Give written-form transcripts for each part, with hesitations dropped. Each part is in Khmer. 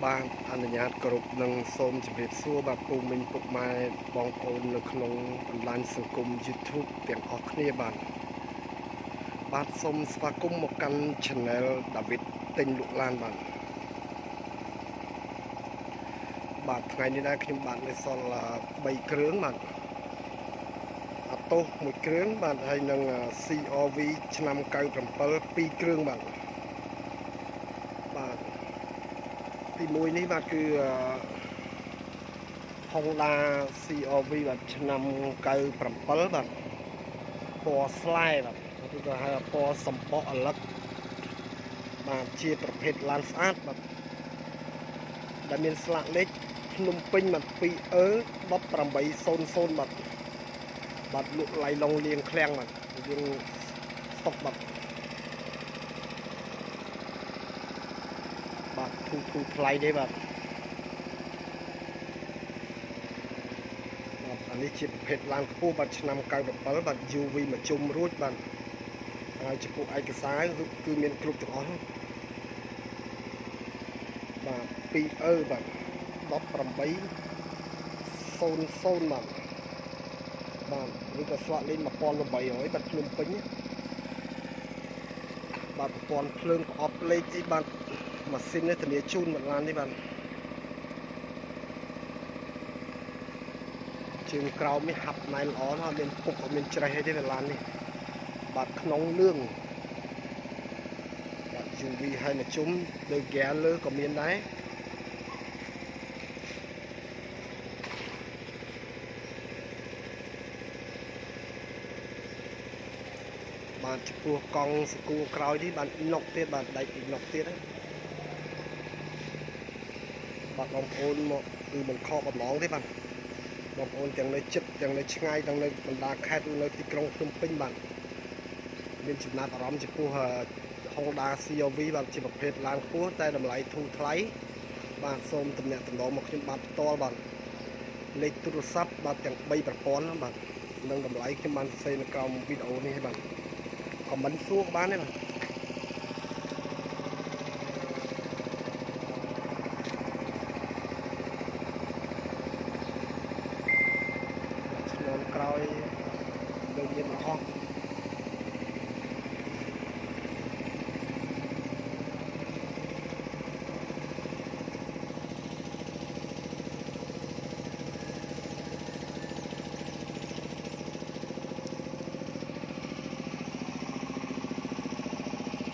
បានអនុញ្ញាតគ្រប់នឹងសូមជម្រាបសួរបាទពូមិញពុកម៉ែបងប្អូននៅក្នុងបណ្ដាញសង្គម YouTube ទាំងអស់គ្នាបាទសូមស្វាគមន៍មកកាន់ Channel ដាវីតទិញលក់ឡានបាទថ្ងៃនេះដែរខ្ញុំបានលើសល់3គ្រឿងបាទអាតូស1គ្រឿងបាទហើយនឹង CRV ឆ្នាំ97 2គ្រឿងបាទទី1នេះបាទគឺ Honda CRV បាទឆ្នាំ97បាទពណ៌ស្លែបាទគឺគេហៅពណ៌សំបកអលឹកបាទជាប្រភេទឡានស្អាតបាទដែលមានស្លាកលេខភ្នំពេញបាទ 2E1800 បាទលក់ឡៃឡុងលៀងឃ្លាំងបាទយើងស្តុកបាទធូថ្លៃទេបាទអានេះជាប្រភេទឡានខ្ពស់បាទឆ្នាំ97បាទ UV មកជុំរួចបាទហើយចំពោះឯកសារគឺមានគ្រប់ទាំងអស់បាទ 2E បាទ1800 បាទឬក៏ស្លាកលេខ1800បាទភ្នំពេញបាទប្រព័ន្ធភ្លើងប្រអប់លេខអីបាទម៉ាស៊ីននេះធានាជូនមកឡាននេះបាទជើងក្រោមនេះហាប់ណៃល្អណាស់មានពុកអត់មានច្រេះអីទេឡាននេះបាទក្នុងលឿងបាទ UV ហើយមកជុំលើហ្គាលើក៏មានដែរបាទចំពោះកង់សកួរក្រោយនេះបាទណុកទៀតបាទដៃពីណុកទៀតបាទបងប្អូនមកគឺមិនខកបំណងទេបាទបងប្អូនទាំងនៅជិតទាំងនៅឆ្ងាយទាំងនៅបណ្ដាខេត្តនៅទីក្រុងភ្នំពេញបាទមានចំណាប់អារម្មណ៍ចំពោះ Honda CRV បាទជាប្រភេទឡានខ្ពស់តែតម្លៃធូរថ្លៃបាទសូមទំនាក់ទំនងមកខ្ញុំបាទផ្ទាល់បាទលេខទូរស័ព្ទបាទទាំង3ប្រព័ន្ធបាទនិងតម្លៃខ្ញុំបានសរសេរនៅក្រោមវីដេអូនេះបាទខមមិនសួរបានទេបាទឆ្នាំក្រោយលើមានអស់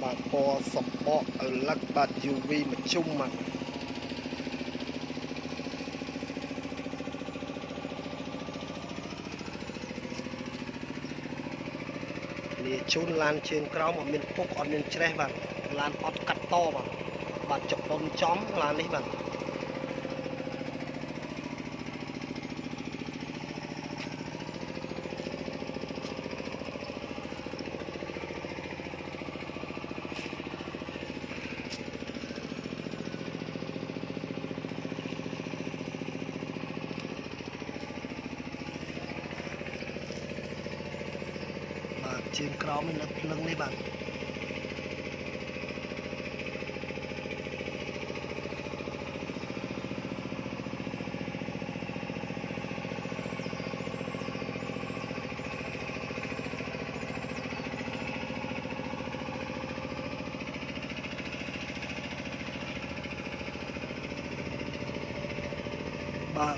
បាទពណ៌សំបកអលឹកបាទ UV មកជុំបាទនេះជូនឡានជើងក្រោមអត់មានពុកអត់មានច្រេះបាទឡានអត់កាត់តបាទចុកដុនចំឡាននេះបាទជើងក្រោមនេះនៅភ្លឹងនេះបាទ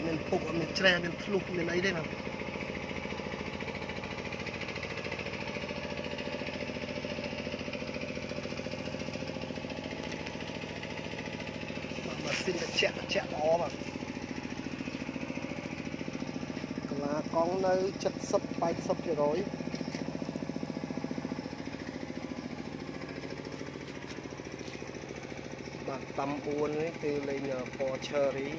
មានពុកអត់មានច្រេះមានធ្លុះមានអីទេបាទម៉ាស៊ីនត្រជាក់ល្អបាទកន្លាកង់នៅ70-80%បាទតាម4នេះគឺលេងពណ៌ Cherry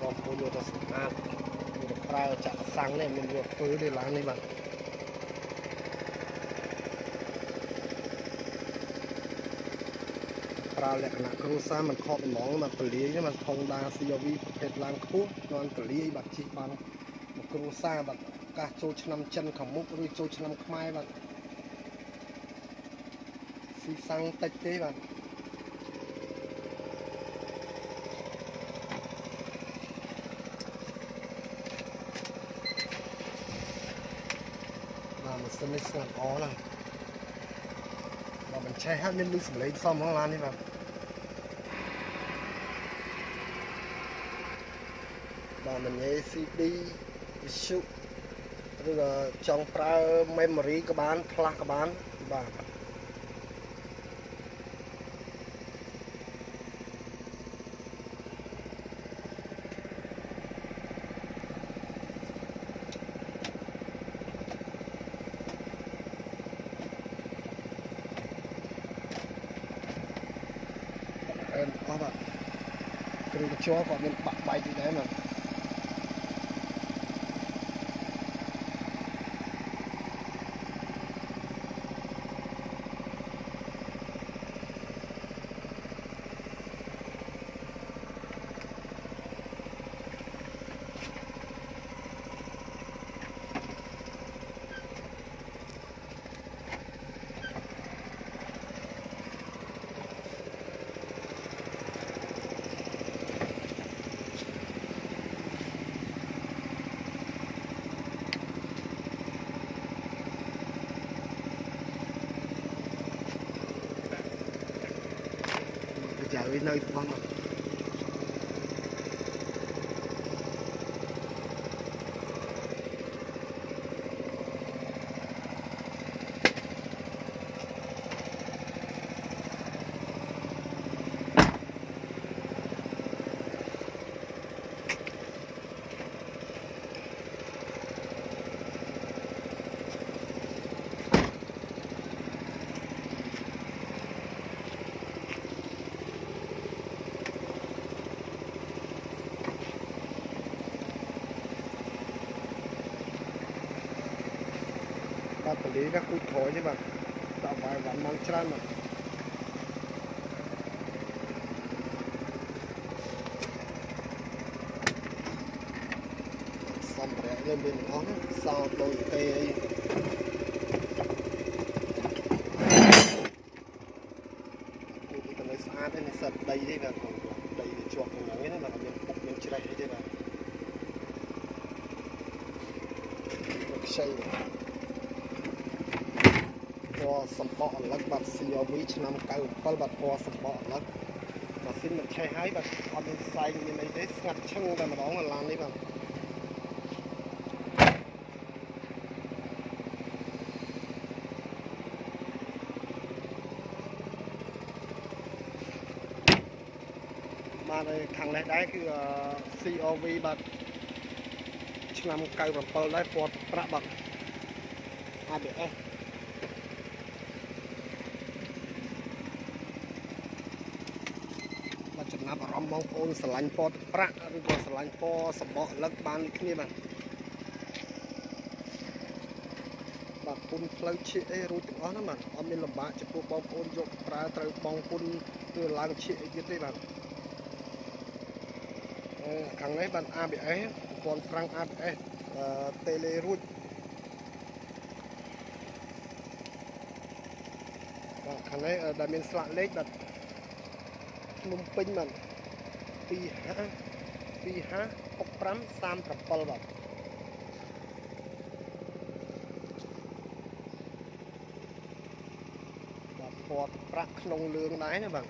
បងប្អូនយកទៅស្អាតយកទៅប្រើចាក់សាំងនេះមានយកធ្វើទេឡាននេះបាទ ប្រើលក្ខណៈគ្រួសារមិនខកដំងមកកលាយមកធំដា CRV ប្រភេទឡើងខ្ពស់nonកលាយបាទជិះបានមកគ្រួសារបាទកាសចូលឆ្នាំចិនខាងមុខឬចូលឆ្នាំខ្មែរបាទស៊ីសាំងតិចទេបាទម៉ាស៊ីននេះស្ងាត់អណាស់បាទបញ្ឆេះហើយមានលឺសំឡេងសមផងឡាននេះបាទបាទមិនងាយ CD វិទ្យុឬក៏ចង់ប្រើ memory ក៏បាន flash ក៏បានបាទអស់បាទគ្រឿងកញ្ចក់ក៏មានបាក់បែកទីដែរបាទchạy đến nơi vắng rồi xử lý các cụt khói chứ bạn tạo vài ván mang trăn mà xong rẽ lên bên đó sao đôi tê ấy thì còn lấy xa thế này sật đây đấy là đầy để chuột của nắng ấy là mình chạy thế này xâyพอสมบัติลักบัตร CRV ឆ្នាំ 97 บัตรพอสมบัติลักម៉ាស៊ីនមិនឆេះហើយបាទអត់មានផ្សែងមានអីទេស្ងាត់ឈឹងតែម្ដងឡាននេះបាទបាទខាងនេះដែរគឺ CRV បាទឆ្នាំ 97 ដែរពណ៌ប្រាក់បាទ ABSចំណាប់អារម្មណ៍បងប្អូនស្រឡាញ់ពណ៌ប្រាក់ឬក៏ស្រឡាញ់ពណ៌សម្បកលឹកបានដូចគ្នាបាទបាទពុនផ្លូវឈៀកអីរួចទាំងអស់ហ្នឹងបាទអត់មានលំបាកចំពោះបងប្អូនយកប្រើត្រូវបងពុនឬឡើងឈៀកអីទៀតទេបាទខាងនេះបាទ ABS ប្រព័ន្ធហ្វ្រាំង ABS តេឡេរួចបាទខាងនេះដែលមានស្លាកលេខបាទភ្នំពេញបាទ256537បាទបាទពណ៌ប្រាក់ក្នុងលឿងដែរណាបាទ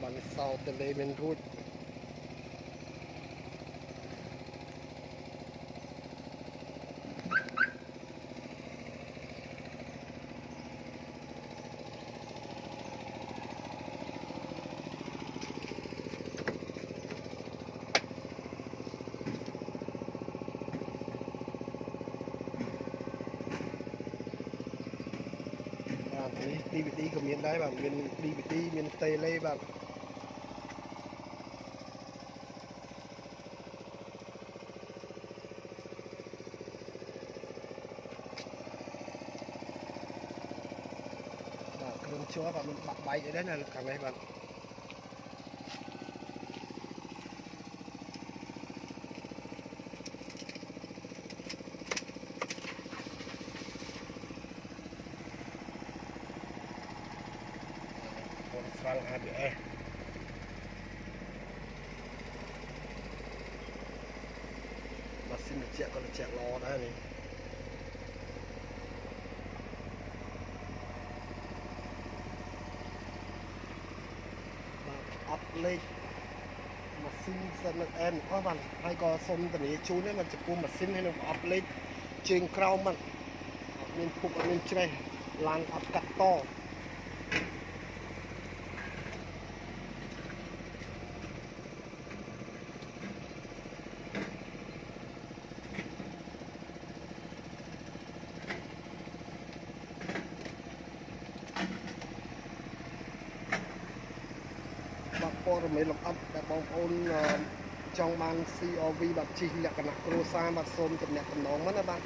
បាទនេះសោតលេមានរួចDVD ក៏មានដែរបាទមាន DVD មាន tele បាទ chúa và mình bạc bay ở đấy là cả này bạn phanh ABS mesin dicek kalau cek lo dah ni up lên mesin sân em có bạn hay có xôm từ này chú đấy mà chụp mesin hay là up lên trên crown bạn nên phục nên chơi lan up cắt to rồi mấy lọc ấp để bong ôn trong ban CRV bạc chi là cái nắp crosa mà xôm từ nhạc từ nón mất đó bạn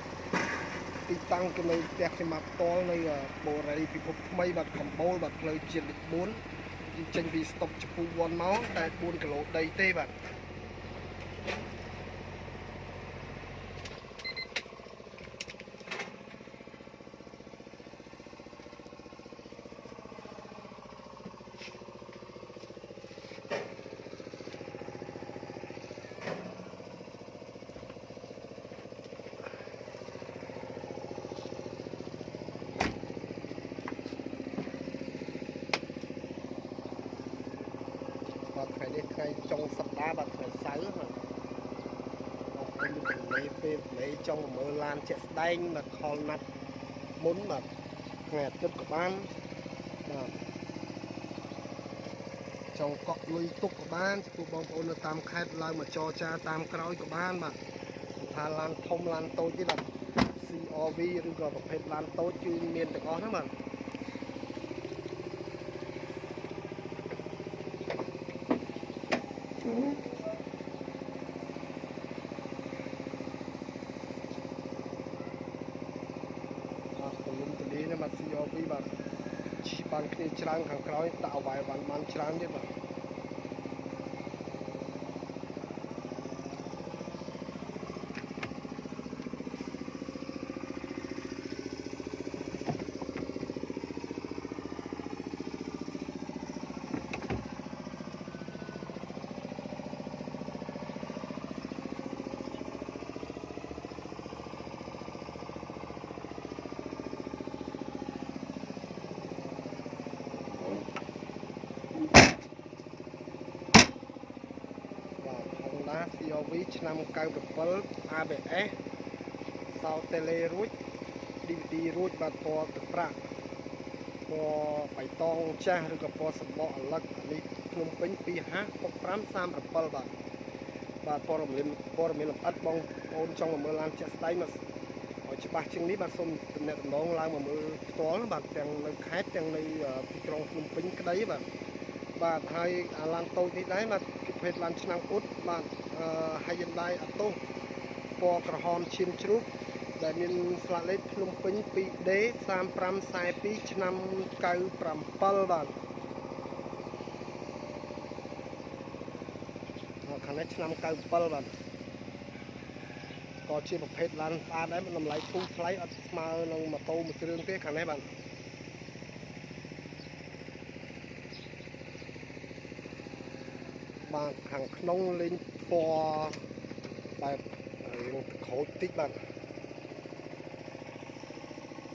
tí tăng cái này đẹp thì mặt to này bộ này thì phục mấy bạc cầm bôi bạc lời chuyện được 4 tranh vì stop cho phụ vòn máu tại 4 cái lỗ đầy tê bạn ngày đây ngày trong sập đá bạn phải sáu mà mình lấy trong mưa lan chạy đánh mà còn nát muốn mà nghe chất của ban trong cọ lui tục của ban của bông ôn là tam khai lại mà cho cha tam cõi của ban mà thà lan thông lan tôi chứ là CRV rồi còn phải lan tôi chưa miền được có đó mà mà CRV bạn chỉ bằng cái trang hàng cõi tạo vài vạn man trang chứ bạn CRV ឆ្នាំ97 ABS សោតេលេរួច DVD រួចបាទពណ៌ទឹកប្រាក់ពណ៌បៃតងចាស់ឬក៏ពណ៌សម្បកអាឡឹកនេះភ្នំពេញ2506537បាទព័ត៌មានលម្អិតបងប្អូនចង់មើលឡានជាក់ស្ដែងមកឲ្យច្បាស់ជាងនេះបាទសូមទំនាក់ទំនងឡើងមកមើលផ្ទាល់បាទទាំងនៅខេត្តទាំងនៅទីក្រុងភ្នំពេញក្តីបាទហើយអាឡានតូចនេះដែរបាទប្រភេទឡានឆ្នាំងអ៊ុតបាទHyundai Atoz ពណ៌ក្រហមឈាមជ្រូកដែលមានស្លាកលេខភ្នំពេញ 2D 3542ឆ្នាំ97បាទខាងនេះឆ្នាំ97បាទក៏ជាប្រភេទឡានស្អាតដែរតម្លៃធូរថ្លៃអត់ស្មើនឹងម៉ូតូមួយគ្រឿងទេខាងនេះបាទបាទខាងក្នុងលេងពណ៌បែបរៀងក្រូចតិចបាទ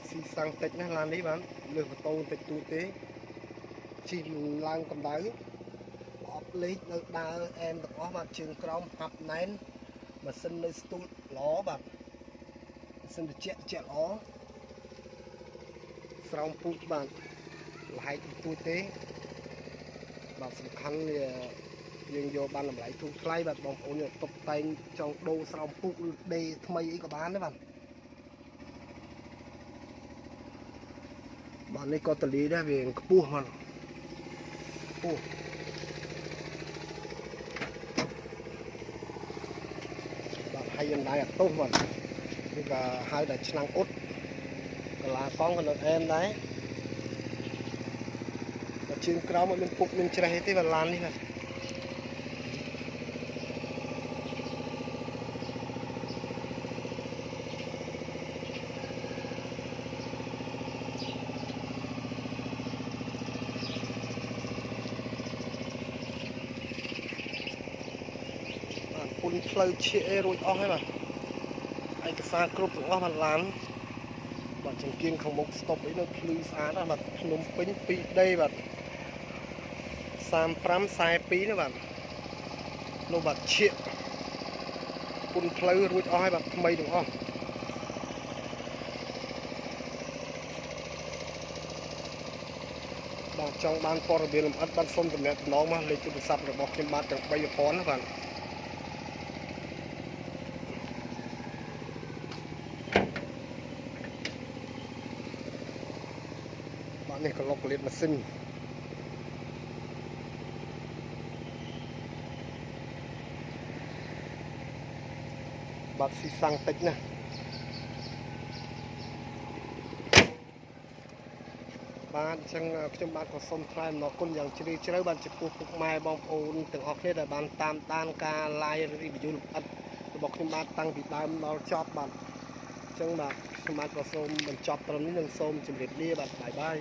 ស៊ីសាំងតិចណាស់ឡាននេះបាទលើសម៉ូតូតិចតួចទេជិះឡើងកម្ដៅអបលេខនៅដើរអែមទាំងអស់បាទជើងក្រោមហាប់ណែនម៉ាស៊ីននៅស្ទូលល្អបាទម៉ាស៊ីនត្រជាក់ល្អស្រោមពូជបាទលហែកតិចតួចទេបាទសំខាន់វាយើងយកបានតម្លៃធូរថ្លៃបាទបងប្អូនយកតុបតែងចង់ដូរស្រោមពុកឬដេថ្មីអីក៏បានដែរបាទនេះក៏តលីដែរវាខ្ពស់ហ្នឹងខ្ពស់បាទហើយយើងដែរអាតុសបាទនេះក៏ហៅថាឆ្នាំងអ៊ុតកលាកង់ក៏នៅអែមដែរ ជើងក្រោមមិនមានពុកមានច្រេះទេបាទឡាននេះបាទពុនផ្លូវឈៀករួចអស់ហើយបាទឯកសារគ្រប់ទាំងអស់បាទឡានបាទចង្គៀងខាងមុខស្តុបអីនៅភ្លឺស្អាតណាស់បាទភ្នំពេញ 2D បាទ35 42ណាបាទនោះបាទឈៀកពុនផ្លូវរួចអស់ហើយបាទថ្មីទាំងអស់បាទចង់បានព័ត៌មានលម្អិតបាទសូមទំនាក់ទំនងមកលេខទូរស័ព្ទរបស់ខ្ញុំបាទទាំង3ប្រព័ន្ធណាបាទនេះក៏លោកកលៀតម៉ាស៊ីនបាទស៊ីសាំងតិចណាបាទអញ្ចឹងខ្ញុំបាទក៏សូមថ្លែងអំណរគុណយ៉ាងជ្រាលជ្រៅបាទចំពោះពុកម៉ែបងប្អូនទាំងអស់គ្នាដែលបានតាមដានការ live review លម្អិតរបស់ខ្ញុំបាទតាំងពីដើមដល់ចប់បាទអញ្ចឹងបាទខ្ញុំបាទក៏សូមបញ្ចប់ត្រឹមនេះនិងសូមជម្រាបលាបាទបាយបាយ